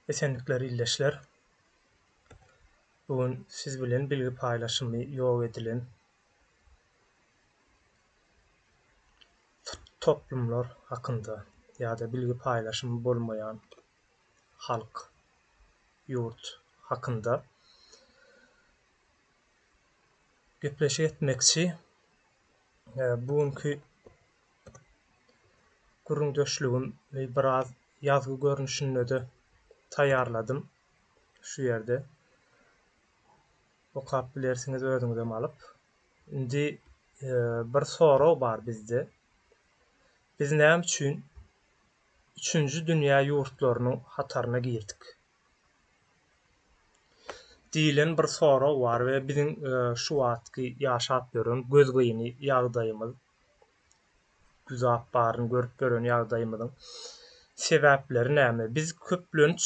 Esenlikler, illeşler. Bugün siz bilen bilgi paylaşımı ýol edilen toplumlar hakynda ýa-da bilgi paylaşymy bolmaýan halk, ýurt hakynda gepleşik etmekçi. Bugünkü gurrundaşlygym biraz ýazgy görnüşinde de taýýarladym şu ýerde. Okap bilersiňiz özüňizem alyp. Indi bir sorag bar bizde. Biz näme üçin 3-nji dünýä ýurtlarynyň hataryna girdik? Diýilen bir sorag bar we biziň şu wagtky ýaşap gören gözgöýüni ýagdaýymyz, güzap baryny görüp gören ýagdaýymyzyň sebäpleri näme? Biz köplenç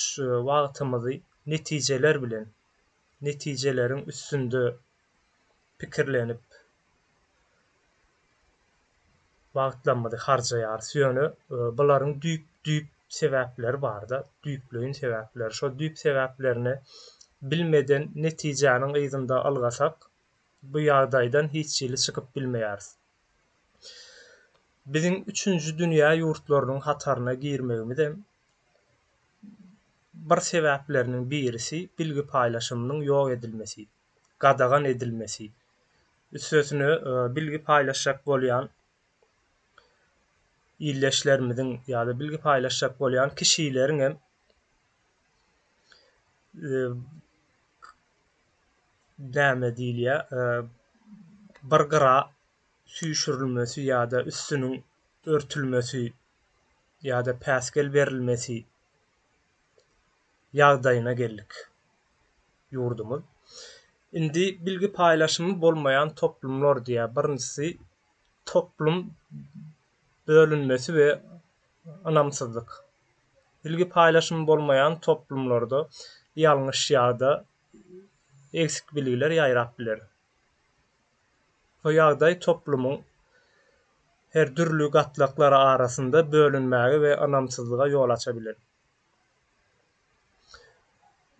wagtymyzy netijeler bilen, netijelerin üstünde pikirlenip wagtlarymyzy harjaýar. Şöňe bularyň düýp sebäpleri bar-da, düýpleýin sebäpleri. Şo düýp sebäplerini bilmeden netijäniň ýzynda algasak, bu ýagdaýdan hiç şeýle çykyp bilmeýäris. Biziň 3-nji dünýä ýurtlarynyň hataryna girmegimizem bir sebäpleriniň birisi bilgi paýlaşymynyň ýok edilmesi, gadagan edilmesi. Üstesine bilgi paýlaşjak bolýan illeşlerimiziň ýa-da bilgi paýlaşjak bolýan kişileriň hem näme diýilýär, bir gyra süýşürilmesi ýa-da üstüniň örtülmesi ýa-da päsgel berilmesi ýagdaýyna geldik ýurdumuz. Indi bilgi paýlaşymy bolmaýan toplumlar diýär. Birincisi toplum bölünmesi we anamsyzlyk. Bilgi paýlaşymy bolmaýan toplumlarda ýalňyş ýa-da eksik bilgiler ýaýrap biler. Bu ýagdaý toplumyň her türlü gatlaklary arasynda bölünmäge we anamsyzlyga ýol açabilir.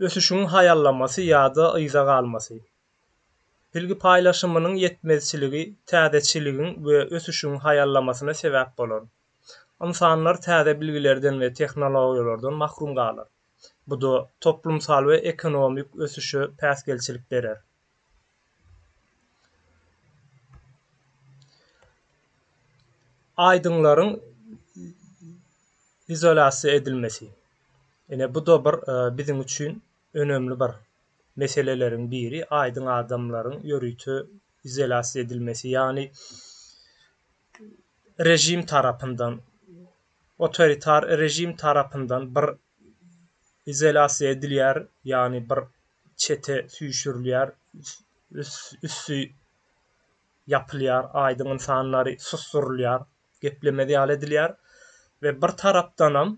Ösüşüň haýallamasy ýa-da yza galmasy. Bilgi paýlaşymynyň ýetmezçiligi täzeçiligiň we ösüşüň haýallamasyna sebäp bolar. İnsanlar täze bilgilerden we tehnologiýalardan mahrum galar. Bu da toplumsal we ekonomik ösüşe päsgelçilik berer. Aýdyňlaryň izolasiýa edilmesi. Ene bu da bir biziň üçin önemli bir meselelerin biri. Aýdyň adamlaryň ýörüýte izolasiýa edilmesi. Yani rejim tarapyndan, otoritar rejim tarapyndan bir izolasiýa edilýär, yani bir çete süýşürilýär, üssü ýapylýar, aýdyň insanlary susturulýar, geplemedi ýal edilýär we bir tarapdanam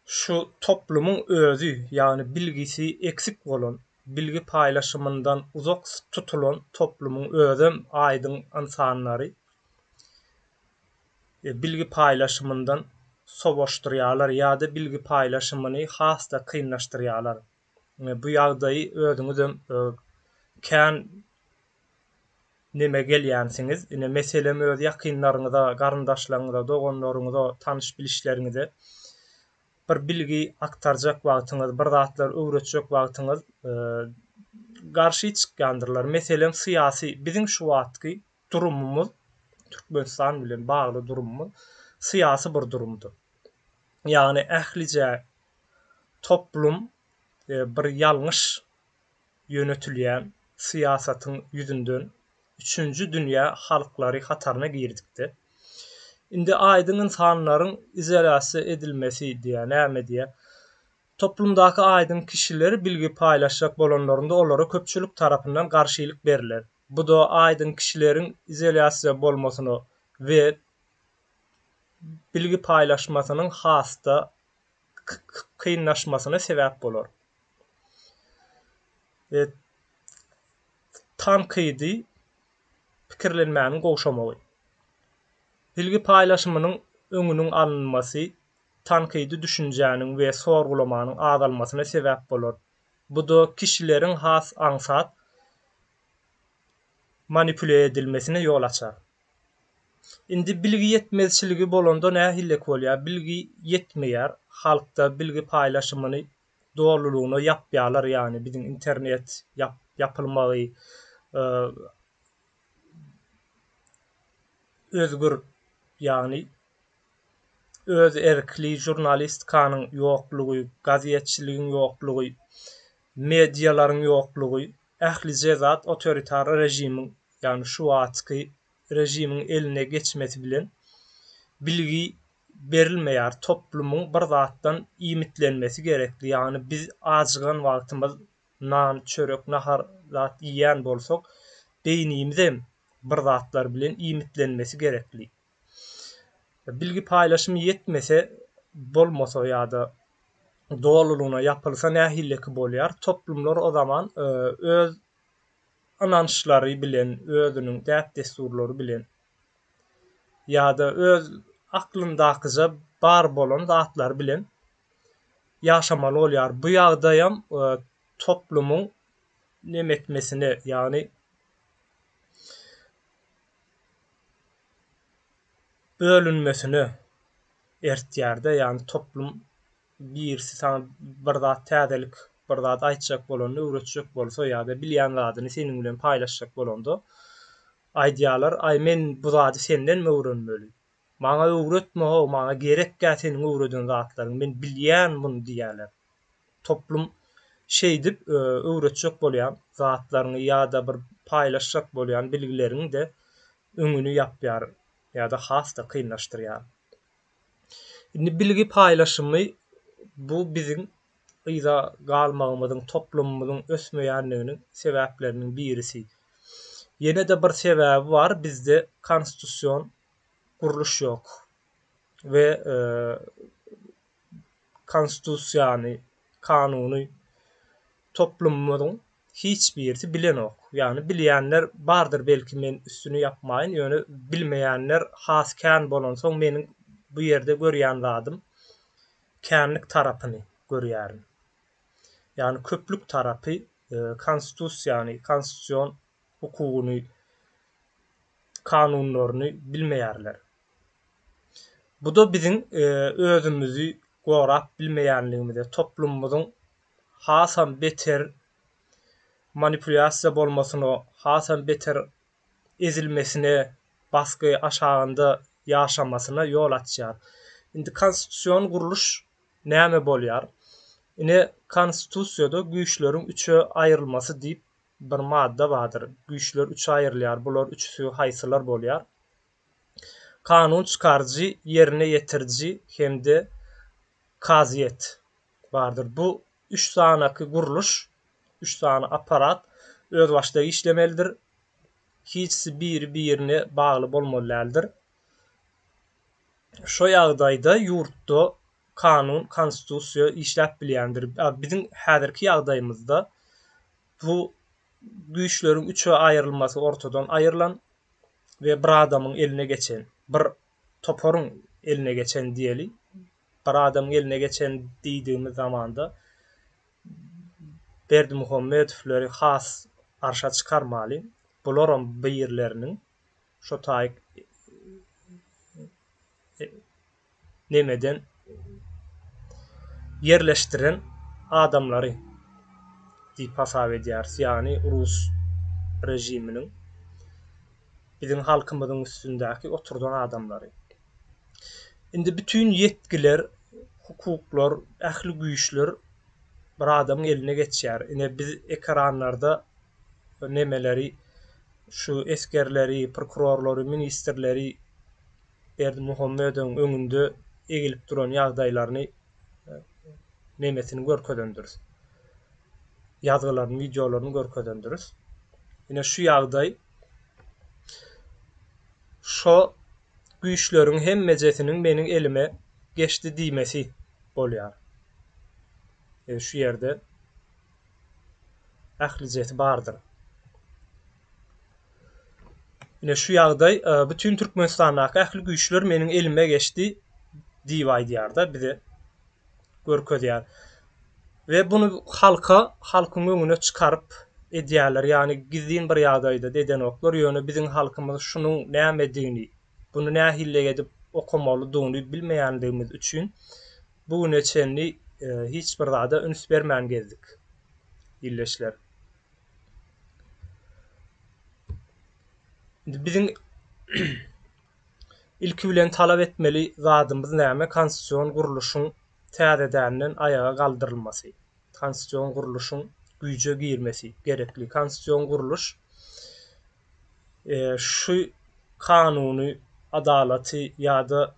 şu toplumyň özü, yani bilgisi eksik bolan, bilgi paýlaşymyndan uzak tutulan toplumyň özüm aýdyň insanlary bilgi paýlaşymyndan sowaşdyrýarlar ýa-da bilgi paýlaşymyny hasda kynlaşdyrýarlar. Bu ýagdaýy özüňizem kän neme gelýänsiňiz, ine meselem öz ýakynlaryňyza, garyndaşlaryňyza, doganlaryňyza, tanyş bilişleriňize bir bilgi aktarjak wagtyňyz, bir zatlar öwretjek wagtyňyz garşy çykýandyrlar. Meselem syýasy, biziň şu wagtky durumumuz, Türkmenistan bilen bagly durumumuz syýasy bir durumdur. Yani ählice toplum bir ýalňyş ýönetilýän syýasatyň ýüzünden 3-nji dünýä halklary hataryna girdikde. Indi aýdyň insanlaryň izolasiýa edilmesi diýär, näme diýär? Toplumdaky aýdyň kişileri bilgi paýlaşjak bolanlarynda olara köpçülik tarapyndan garşylyk beriler. Bu da aýdyň kişileriň izolasiýa bolmasyny we bilgi paýlaşmasynyň hasda kynlaşmasyna sebäp bolar. Tankydy pikirlenmäni gowşamagy. Bilgi paýlaşymynyň öňüniň alınmasy tanqidi düşünjäniň we sorgulamanyň azalmasyna sebäp bolar. Bu da kişilerin has aňsat manipüle edilmesine yol açar. Indi bilgi yetmezçiligi bolanda nähillek bolýar? Bilgi yetmeýär. Halkda bilgi paýlaşymyny doğruluğuna yapýarlar, ýani bizim internet yapylmagy, özgür, ýani öz erkli jurnalistikanyň ýoklugy, gazetçiligiň ýoklugy, medialaryň ýoklugy, ählice zat otoritar rejimiň, ýani şu wagtky rejimiň eline geçmesi bilen bilgi berilmeýär. Toplumyň bir zatdan imitlenmesi gerekli. Ýani biz ajygan wagtymyz nan, çörek, nahar zat ýýän bolsak, beýnimizem bir zatlar bilen imitlenmesi gerekli. Bilgi paýlaşymy yetmese, bolmasa ýa-da doğruluğuna yapılsa nähilleki bolýar? Toplumlar o zaman öz anançlary bilen, özüniň däp desturlary bilen ýa-da öz aklyndakyja bar bolan zatlar bilen ýaşamaly bolýar. Bu ýagdaýam toplumyň nemetmesine, ýani bölünmesine ertýär-de. Ýani toplum birisi sana bir zat täzelik, bir zat aýtjak bolanda, öwretjek bolsa ýa-da bilýän zadyny seniň bilen paýlaşjak bolanda aýdýarlar, "Ay men bu zady senden öwrenmeli. Maňa öwretme, maňa gerekkä seniň öwreden zatlaryň, men bilýän bunu" diýerler. Toplum şey dip öwretjek bolýan zatlaryny ýa-da bir paýlaşjak bolýan bilgilerini de öňünü ýapýar ýa-da hasta kynlaşdyrýar. Indi bilgi paýlaşymy bu bizim ýa galmagymyzyň, toplumumyzyň ösmeýänliginiň sebäpleriniň birisi. Ýene de bir sebäbi bar, bizde konstitusiýon guruluş ýok we konstitusiýany, kanuny toplumumyzyň hiç birisi bilen ok. Ýani bilýänler bardyr, belki men üstüni ýapmaýyn, ýöne bilmeýänler has kän bolan soň meniň bu ýerde görýän zadym känlik tarapyny görýärin. Ýani köplük tarapy konstitusiýany, konstitusiýon hukugyny, kanunlaryny bilmeýärler. Bu da bizim özümüzi gorap bilmeýänligimizde, toplumumyzyň hasam beter manipulasiýa bolmasyna, hasam beter ezilmesine, baskı aşağında ýaşamasyna yol açýar. Indi konstitusiýon guruluş näme bolýar? Ine konstitusiýada güýçleriň üçe aýrylmasy diýip bir madda bardyr. Güýçler üçe aýrylýar. Bular üçüsi haýsylar bolýar? Kanun çykarjy, ýerine ýetirji hemde kaziýet bardyr. Bu üç sanaky guruluş, üç sany aparat öz başda işlemelidir. Hiçsi bir-birine bagly bolmalydyr. Şo ýagdaýda ýurtda kanun, konstitusiýa işläp bilýändir. Bizim häzirki ýagdaýymyzda bu güýçleriň üçe aýrylmasy ortadan aýrylan we bir adamyň eline geçen, bir toporuň eline geçen diýeli. Bir adamyň eline geçen diýdiğimiz zamanda Berdimuhammedowleri has arşa çykarmaly. Bularam beýirleriniň şo taýyk nemeden yerleştiren adamlary diýip hasap edýär. Ýani Rus rejiminiň bizim halkymyzyň üstündäki oturdan adamlary. Indi bütün yetkiler, hukuklar, ähli güýçler bir adamyň eline geçýär. Ine biz ekranlarda nemeleri, şu eskerleri, prokurorlary, ministrleri Berdimuhammedowyň öňünde egilip duran ýagdaýlaryny nemesini görkezendiriz. Ýazgylaryny, videolaryny görkezendiriz. Ine şu ýagdaý şo güýçleriň hemmejesiniň meniň elime geçdi diýmesi bolýar. Şu ýerde ählijeti bardyr. Ine şu ýagdaý bütün Türkmenistanyň ähli güýçler meniň elime geçdi diýip aýdýar-da, bize görkezýär. Ve bunu halkyň öňüne çykaryp edýärler. Ýani gizlin bir ýagdaýda deden oklar ýöne biziň halkymyz şunuň näme bunu nähille edip okamalydygyny bilmeýändigimiz üçin bu neçenli hiç bir zada üns bermän gezdik. Illeşler. Biziň ilki bilen talap etmeli zadymyz näme? Konstitusiýon guruluşyň täzedänden ayaga galdyrylmasy. Konstitusiýon guruluşyň güýje girmesi gerekli. Konstitusiýon guruluş şu kanuny, adalaty ýa-da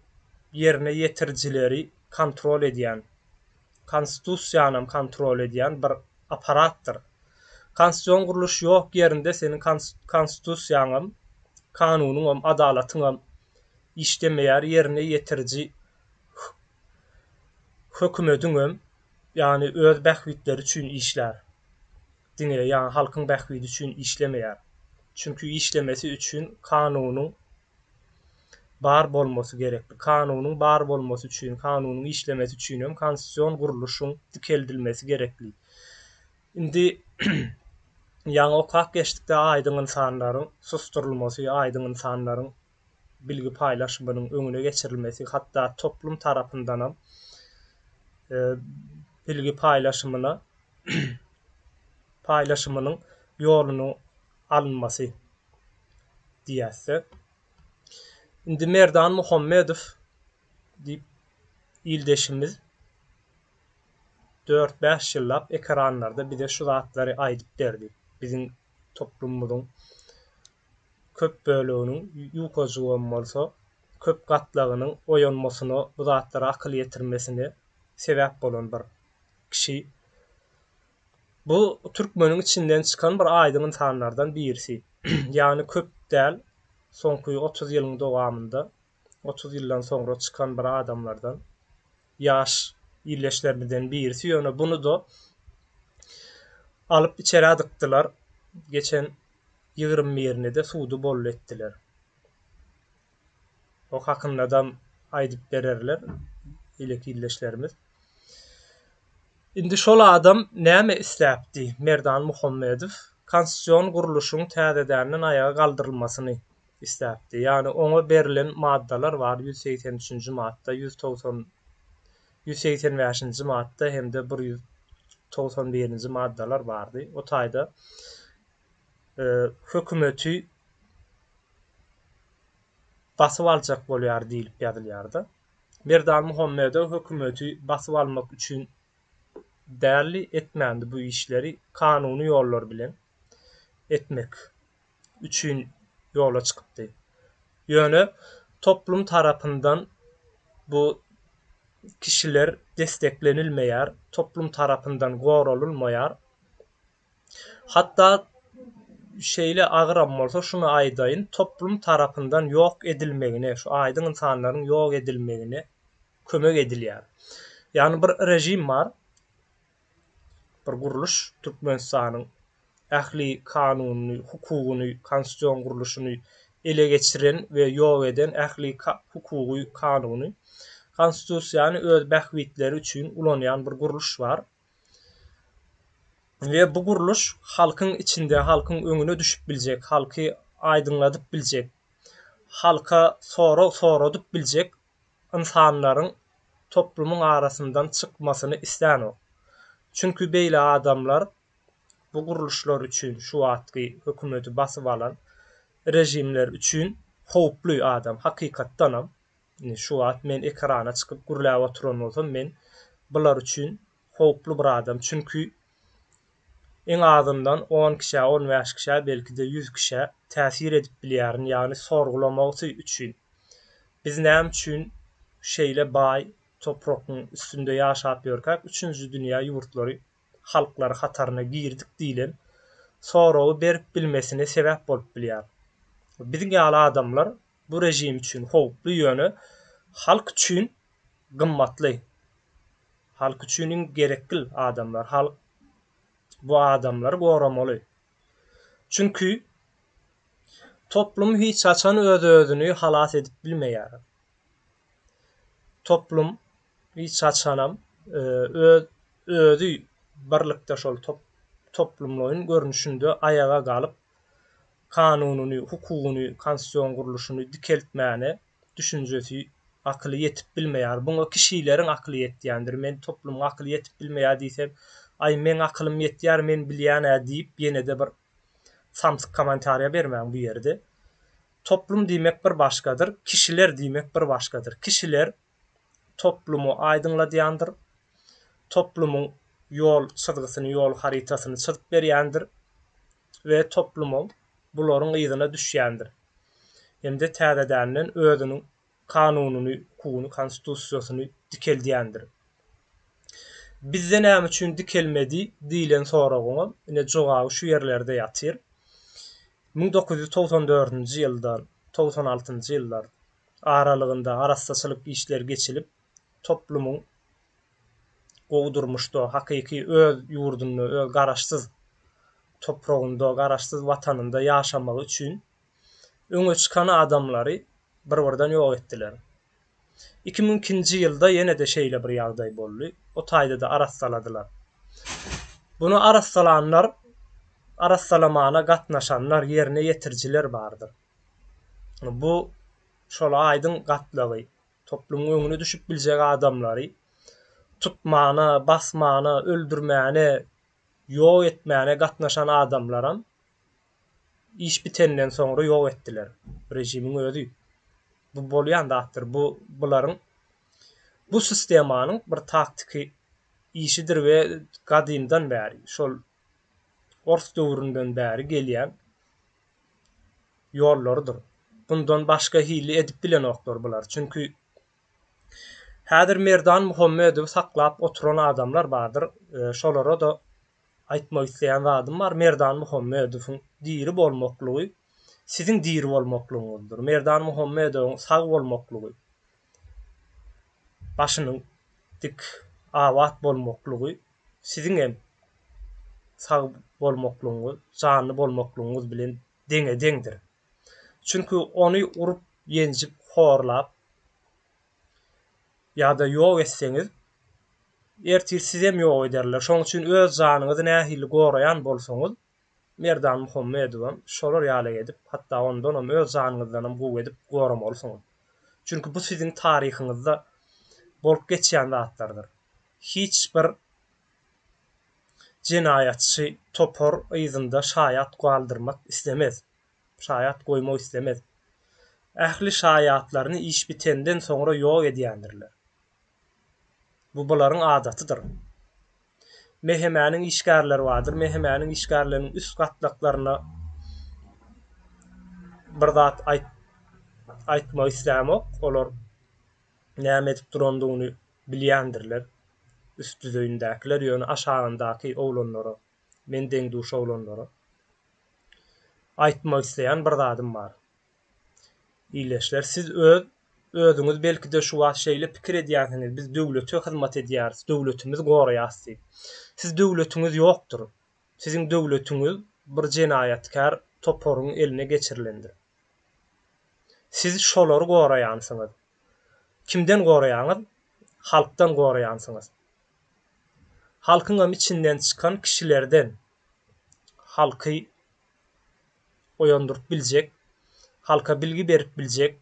ýerine ýetirjileri kontrol edýän, konstitusiýany kontrol edýän bir aparatdyr. Konstitusiýon guruluş ýok ýerinde senin konstitusiýaň, kanunyň, adalatyň işlemeýär, ýerine ýetirji hökümetiň ýani öz bähwitleri üçin işlär. Diňe ýani halkyň bähwidi üçin işlemeýär. Çünki işlemesi üçin kanunyň bar bolmasy gerekli. Kanunyň bar bolmasy üçin, kanunyň işlemesi üçin hem konstitusiýon guruluşyň dikeldilmesi gerekli. Indi ýa-ni okak geçdikde aýdyň insanlaryň susturulmasy, aýdyň insanlaryň bilgi paýlaşymynyň öňüne geçirilmesi, hatda toplum tarapyndan bilgi paýlaşymynyň ýoluny alınmasy diýäse. Indi Merdan Muhammedow diýip ildeşimiz 4-5 ýyllap ekranlarda bize şu zatlary aýdyp berdi. Biziň toplumumyzyň köp böleginiň ýukajuwan bolsa, köp gatlagynyň oýanmasyna, bu zatlara akyl ýetirmesine sebäp bolan bir kişi. Bu türkmeniň içinden çykan bir aýdyň insanlardan birisi. Ýani köp däl, soňky 30 ýylyň dowamında 30 ýyldan soňra çykan bir adamlardan, ýaş illeşlerimizden birisi. Ýöne bunu da alıp içeri adypdylar. Geçen 20 de suudu bol etdiler. O hakynda da aýdyp bererler ileki illeşlerimiz. Indi şol adam näme isläpdi? Merdan Muhammedow konstitusiýon guruluşyň täzedänden ayaga galdyrylmasyny isläpdi. Ýani ona berilen maddalar var. 183-nji madda, 185-nji madda hem de 191-nji maddalar bardy. O taýda hökümeti basyp aljak bolýar diýilip ýazylýardy. Merdan Muhammedow hökümeti basyp almak üçin däli etmändi bu işleri kanuny ýollar bilen etmek üçin ýola çykypdy. Ýöne toplum tarapyndan bu kişiler desteklenilmeýär, toplum tarapyndan goralylmaýar. Hatta şeýle agyram bolsa şunu aýdaýyn, toplum tarapyndan ýok edilmegine, şu aýdyň insanlaryň ýok edilmegine kömek edilýär. Ýani bir rejim bar, bir guruluş, Türkmenistanyň ähli kanuny, hukugyny, konstitusiýon guruluşyny ele geçiren we ýok eden ähli hukugy kanuny, konstitusiýany öz bähwitleri üçin ulanýan bir guruluş bar. Ve bu guruluş halkyň içinde, halkyň öňüne düşüp biljek, halky aýdyňladyp biljek, halka soradyp biljek insanlaryň toplumyň arasyndan çykmasyny isläno. Çünki beýle adamlar bu guruluşlar üçin, şu wagtky hökümeti basyp alan rejimler üçin howply adam, hakykatdanam. Şu wagt men ekrana çykyp gurulap oturan bolsam, men bular üçin howply bir adam. Çünki en azından 10 kişi, 15 kişi, belki de 100 kişi täsir edip bilýärin, ýani sorgulamagy üçin. Biz näme üçin şeýle baý topragyň üstünde ýaşap ýörkak, 3-nji dünýä ýurtlary, halklary hataryna girdik diýilen soragy berip bilmesine sebäp bolup bilýär. Biziň ýaly adamlar bu rejim üçin howply ýöne halk üçin gymmatly, halk üçin gerekli adamlar. Halk bu adamlar goramaly. Çünki toplum hiç açan öz-özüni halas edip bilmeýär. toplum hiç açanam ödü birlikde şol toplumlaryň görnüşinde ayaga galyp kanununy, hukuguny, konstitusiýon guruluşyny dikeltmäne düşünjesi akly yetip bilmeýär. Buňa kişileriň akly ýetýändir. Men toplumyň akly yetip bilmeýär diýsem, ay men aklym ýetýär, men bilýän diýip ýene de bir samsyk kommentariýa bermäň bu ýerde. Toplum diýmek bir başgadyr, kişiler diýmek bir başgadyr. Kişiler toplumu aýdyňladýandyr. Toplumyň ýol çyzgysyny, ýol haritasyny çyzyp berýändir we toplumyň bularyň ýygyna düşýändir. Hemde täzedänden özüniň kanununy, hukuguny, konstitusiýasyny dikeldiýändir. Bizde näme üçin dikelmedi diýilen soragyňa ine jogaby şu ýerlerde ýatyr. 1994-nji ýyldan 96-njy ýyllar aralygynda araçsaçylyk işler geçilip toplumyň gowdurmuşda hakyky öz ýurduny, öz garaşsyz topragynda, garaşsyz watanynda ýaşamak üçin öňe çykan adamlary bir-birden ýok etdiler. 2002-nji ýylda ýene de şeýle bir ýagdaý boldy. O taýda da araçsaladylar. Bunu araçsalanlar, araçsalamana gatnaşanlar, ýerine ýetirjiler bardyr. Bu şol aýdyň gatlagy, toplumyň öňüne düşüp biljek adamlary tutmana, basmana, öldürmäne, ýok etmäne gatnaşan adamlaram iş bitenden soňra ýok etdiler. Rejimiň özü. Bu bolýan datdyr. Bularyň bu sistemanyň bir taktiki işidir we gadymdan bäri, şol Orta döwründen bäri gelýän ýollardyr. Bundan başga hili edip bilenoklar bular. Çünki häzir Merdan Muhammedow saklap oturan adamlar bardyr. Şolara da aýtmak isleýän zadym bar. Merdan Muhammedowyň diri bolmaklygy siziň diri bolmaklygyňyzdyr. Merdan Muhammedowyň sag bolmaklygy, başynyň dik awat bolmaklygy siziň hem sag bolmaklygyňyz, canly bolmaklygyňyz bilen deňdir. Çünki ony urup, ýenjip, horlap ýa-da ýok etseňiz ertir siz hem ýok ederler. Şoň üçin öz janyňyzy nähili goraýan bolsaňyz Merdan Muhammedow şolar ýaly edip, hatda ondan hem öz janyňyzdan hem gowy edip goramalsyňyz. Çünki bu siziň taryhyňyzda bolup geçýän zatlardyr. Hiç bir jinayatçy topor ýyzynda şaýat galdyrmak islemez. Şaýat goýmak islemez. Ähli şaýatlaryny iş bitenden soňra ýok edýändirler. Bu bularyň adatydyr. Mehemäniň işgärleri bardyr. Mehemäniň işgärleriniň üst gatlaklaryna bir zat aýtmak islämek, olar näme edip durandygyny bilýändirler. Üst düzeyindekiler ýöne aşagyndaky oglanlara, men deňduş oglanlara aýtmak isleýän bir zadym bar. İýleşler, siz özüňiz belki de şu wagt şeýle pikir edýärsiňiz, biz döwlete hyzmat edýäris, döwletimiz goraýasy. Siz döwletiniz ýokdur. Siziň döwletiniz bir jenaýatkar toporuň eline geçirilendir. Siz şolary goraýansyňyz. Kimden goraýanyz? Halkdan goraýansyňyz. Halkyň içinden çykan kişilerden, halky oýandyryp biljek, halka bilgi berip biljek,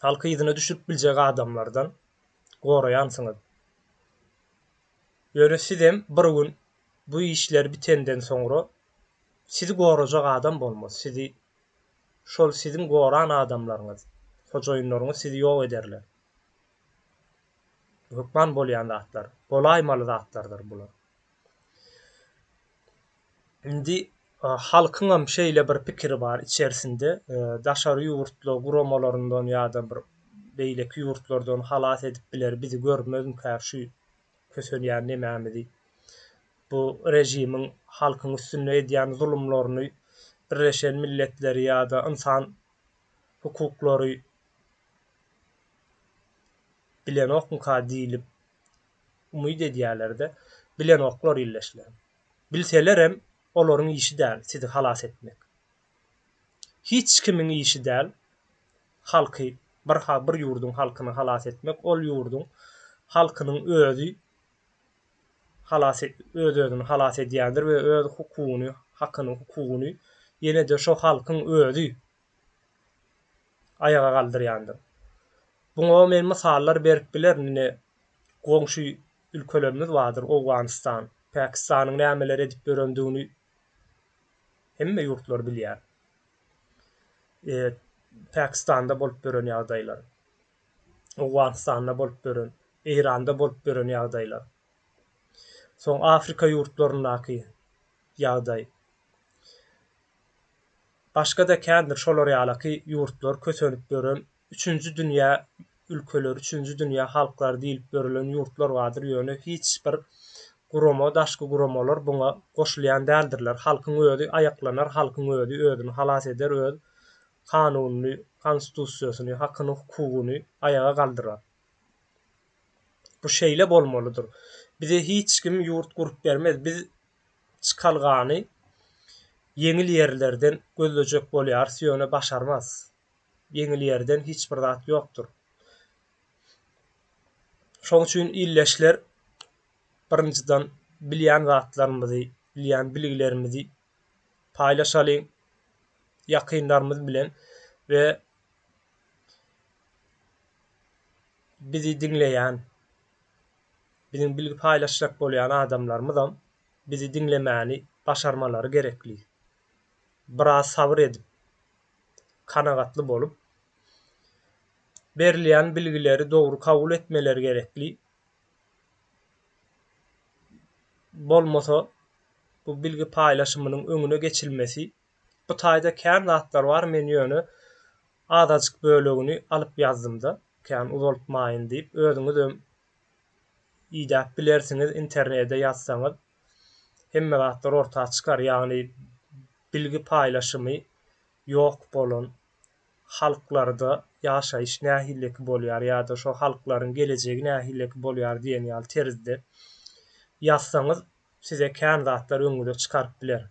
halka ýygyna düşürip biljek adamlardan goraýansyňyz. Ýöne siz hem bir gün bu işler bitenden soňra sizi gorajak adam bolmaz. Sizi şol siziň goran adamlaryňyz, hojaýynlaryňyz sizi ýok ederler. Hukman bolýan zatlar, bolaýmaly zatlardyr bular. Indi halkyň hem şeýle bir pikiri bar içerisinde, daşary ýurtlar guramalарyndan ýa-da bir beýleki ýurtlardan halas edip biler, bizi görmezmi karşı kösenýän nämämidi. Bu rejimiň halkyň üstüne edýän zulumlaryny Birleşen Milletleri ýa-da insan hukuklary bilen okmuka diýilip umyt edýärler-de, bilen oklar illeşler. Bilseler hem olaryň işi däl sizi halas etmek. Hiç kimiň işi däl halky Bir ýurdun halkyny halas etmek, ol ýurdun halkynyň özü özüni halas edýändir we öz hukugyny, hakyny, hukugyny ýene-de şo halkyň özü ayaga galdyrýandyr. Buňa men misallar berip bilerini goňşy ülkelerimiz vardır. Owganistan, Pakistanyň nämeler edip berendigini hemme ýurtlar bilýär. Pakistanda bolup beren ýagdaýlar, Owganistanda bolup beren, Iranda bolup beren ýagdaýlar. Soň Afrika ýurtlaryndaky ýagdaý. Başga da kändir şolar ýalyky ýurtlar köçenip beren 3-nji dünýä ülkeleri, 3-nji dünýä halklary diýilip berilen ýurtlar bardyr. Ýöne hiç bir gurama, daşky guramalar buňa goşulýan däldirler. Halkyň özü aýaklanar, halkyň özü özüni halas eder, öz kanunyny, konstitusiýasyny, hakyny, hukugyny ayaga galdyrar. Bu şeýle bolmalydyr. Bize hiç kim ýurt gurup bermez. Biz çykalgany yeňil ýerlerden gözlejek bolýar, ýöne başarmaz. Yeňil ýerden hiç bir zat ýokdur. Şoň üçin illeşler birinciden bilýän zatlarymyzy, bilýän bilgilerimizi paýlaşaly ýakynlarymyz bilen we bizi dinleýän, biziň bilgi paýlaşjak bolýan adamlarymyzam bizi dinlemäni başarmalary gerekli. Biraz sabır edip, kanagatly bolup, berilýän bilgileri dogry kabul etmeleri gerekli. Bolmasa bu bilgi paýlaşymynyň öňüne geçilmesi, bu taýda kän zatlar bar, men ýöne azajyk bölegini alyp ýazdym-da, kän uzaltmaýyn diýip, özüňiz iýdäp bilersiňiz, internetde ýazsaňyz hemme zatlar ortağa çykar. Ýagny bilgi paýlaşymy ýok bolan halklarda ýaşaýyş nähilleki bolýar ýa-da şo halklaryň gelejegi nähilleki bolýar diýen ýaly terizde ýazsaňyz size kän zatlar öňüňize çykaryp biler.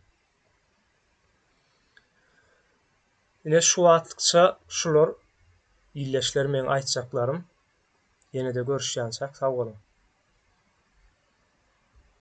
Ine şu wagtça şular illeşler meň aýtjaklarym. Ýene-de görüşýänçä, sag bolun.